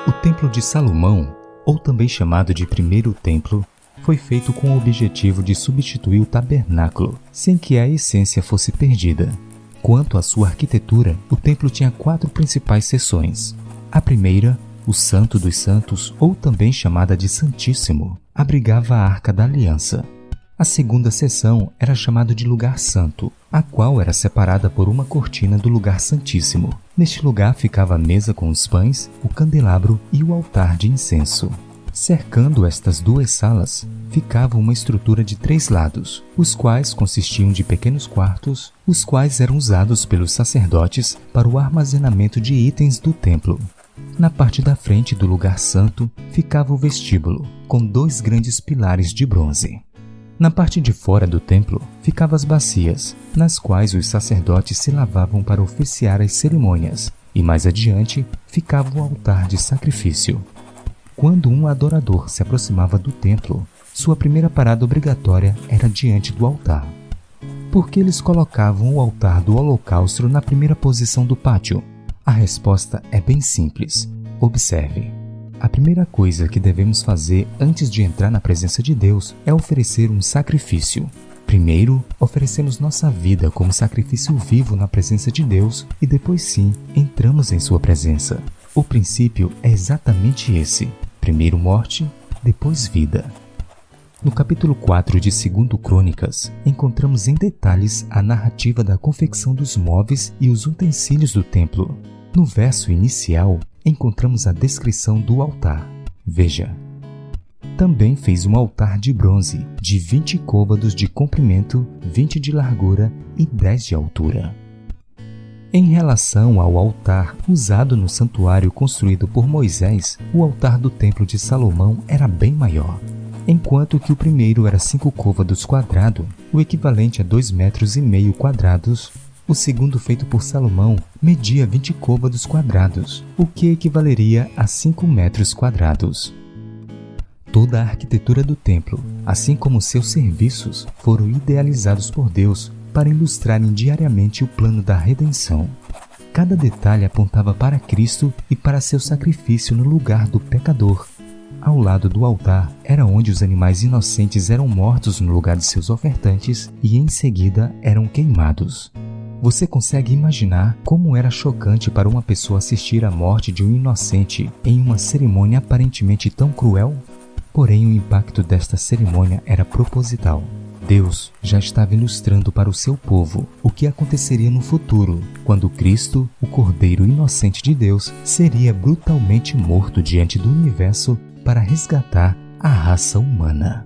O Templo de Salomão, ou também chamado de Primeiro Templo, foi feito com o objetivo de substituir o tabernáculo, sem que a essência fosse perdida. Quanto à sua arquitetura, o templo tinha 4 principais seções. A primeira, o Santo dos Santos, ou também chamada de Santíssimo, abrigava a Arca da Aliança. A segunda seção era chamada de Lugar Santo, a qual era separada por uma cortina do Lugar Santíssimo. Neste lugar ficava a mesa com os pães, o candelabro e o altar de incenso. Cercando estas 2 salas, ficava uma estrutura de 3 lados, os quais consistiam de pequenos quartos, os quais eram usados pelos sacerdotes para o armazenamento de itens do templo. Na parte da frente do lugar santo ficava o vestíbulo, com 2 grandes pilares de bronze. Na parte de fora do templo ficavam as bacias, nas quais os sacerdotes se lavavam para oficiar as cerimônias, e mais adiante ficava o altar de sacrifício. Quando um adorador se aproximava do templo, sua primeira parada obrigatória era diante do altar. Por que eles colocavam o altar do holocausto na primeira posição do pátio? A resposta é bem simples. Observe. A primeira coisa que devemos fazer antes de entrar na presença de Deus é oferecer um sacrifício. Primeiro, oferecemos nossa vida como sacrifício vivo na presença de Deus e depois sim, entramos em sua presença. O princípio é exatamente esse. Primeiro morte, depois vida. No capítulo 4 de 2 Crônicas, encontramos em detalhes a narrativa da confecção dos móveis e os utensílios do templo. No verso inicial, encontramos a descrição do altar. Veja. Também fez um altar de bronze, de 20 côvados de comprimento, 20 de largura e 10 de altura. Em relação ao altar usado no santuário construído por Moisés, o altar do Templo de Salomão era bem maior. Enquanto que o primeiro era 5 côvados quadrados, o equivalente a 2,5 metros quadrados, o segundo feito por Salomão media 20 côvados quadrados, o que equivaleria a 5 metros quadrados. Toda a arquitetura do templo, assim como seus serviços, foram idealizados por Deus para ilustrarem diariamente o plano da redenção. Cada detalhe apontava para Cristo e para seu sacrifício no lugar do pecador. Ao lado do altar era onde os animais inocentes eram mortos no lugar de seus ofertantes e em seguida eram queimados. Você consegue imaginar como era chocante para uma pessoa assistir à morte de um inocente em uma cerimônia aparentemente tão cruel? Porém, o impacto desta cerimônia era proposital. Deus já estava ilustrando para o seu povo o que aconteceria no futuro, quando Cristo, o Cordeiro inocente de Deus, seria brutalmente morto diante do universo para resgatar a raça humana.